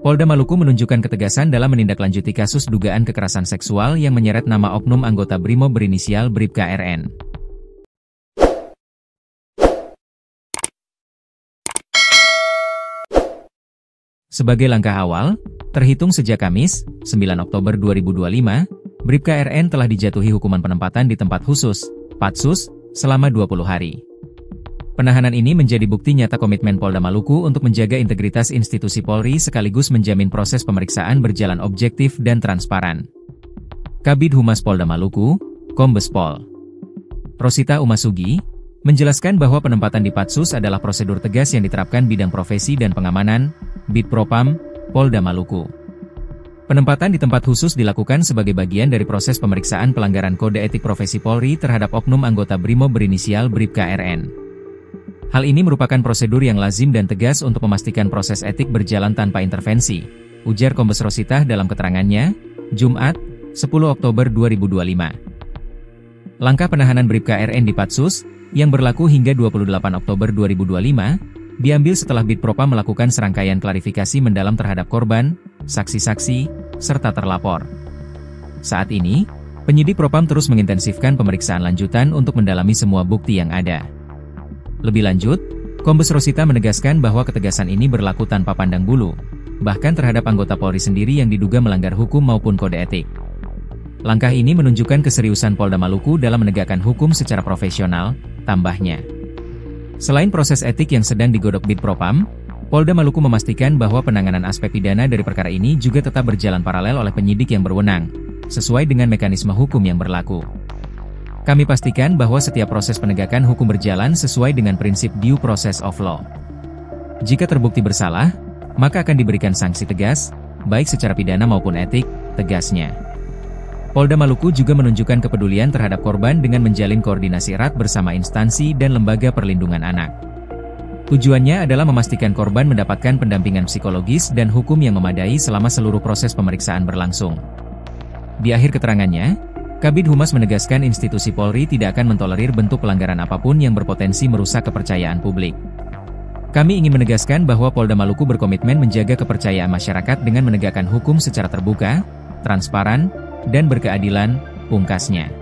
Polda Maluku menunjukkan ketegasan dalam menindaklanjuti kasus dugaan kekerasan seksual yang menyeret nama oknum anggota BRIMOB berinisial Bribka RN. Sebagai langkah awal, terhitung sejak Kamis, 9 Oktober 2025, Bribka RN telah dijatuhi hukuman penempatan di tempat khusus, Patsus, selama 20 hari. Penahanan ini menjadi bukti nyata komitmen Polda Maluku untuk menjaga integritas institusi Polri sekaligus menjamin proses pemeriksaan berjalan objektif dan transparan. Kabid Humas Polda Maluku, Kombes Pol Rosita Umasugi, menjelaskan bahwa penempatan di Patsus adalah prosedur tegas yang diterapkan bidang profesi dan pengamanan, Bid Propam, Polda Maluku. Penempatan di tempat khusus dilakukan sebagai bagian dari proses pemeriksaan pelanggaran kode etik profesi Polri terhadap oknum anggota BRIMOB berinisial Bribka RN. Hal ini merupakan prosedur yang lazim dan tegas untuk memastikan proses etik berjalan tanpa intervensi, ujar Kombes Rosita dalam keterangannya, Jumat, 10 Oktober 2025. Langkah penahanan Bribka RN di Patsus, yang berlaku hingga 28 Oktober 2025, diambil setelah Bid Propam melakukan serangkaian klarifikasi mendalam terhadap korban, saksi-saksi, serta terlapor. Saat ini, penyidik Propam terus mengintensifkan pemeriksaan lanjutan untuk mendalami semua bukti yang ada. Lebih lanjut, Kombes Rosita menegaskan bahwa ketegasan ini berlaku tanpa pandang bulu, bahkan terhadap anggota Polri sendiri yang diduga melanggar hukum maupun kode etik. Langkah ini menunjukkan keseriusan Polda Maluku dalam menegakkan hukum secara profesional, tambahnya. Selain proses etik yang sedang digodok Bid Propam, Polda Maluku memastikan bahwa penanganan aspek pidana dari perkara ini juga tetap berjalan paralel oleh penyidik yang berwenang, sesuai dengan mekanisme hukum yang berlaku. Kami pastikan bahwa setiap proses penegakan hukum berjalan sesuai dengan prinsip due process of law. Jika terbukti bersalah, maka akan diberikan sanksi tegas, baik secara pidana maupun etik, tegasnya. Polda Maluku juga menunjukkan kepedulian terhadap korban dengan menjalin koordinasi erat bersama instansi dan lembaga perlindungan anak. Tujuannya adalah memastikan korban mendapatkan pendampingan psikologis dan hukum yang memadai selama seluruh proses pemeriksaan berlangsung. Di akhir keterangannya, Kabid Humas menegaskan institusi Polri tidak akan mentolerir bentuk pelanggaran apapun yang berpotensi merusak kepercayaan publik. Kami ingin menegaskan bahwa Polda Maluku berkomitmen menjaga kepercayaan masyarakat dengan menegakkan hukum secara terbuka, transparan, dan berkeadilan, pungkasnya.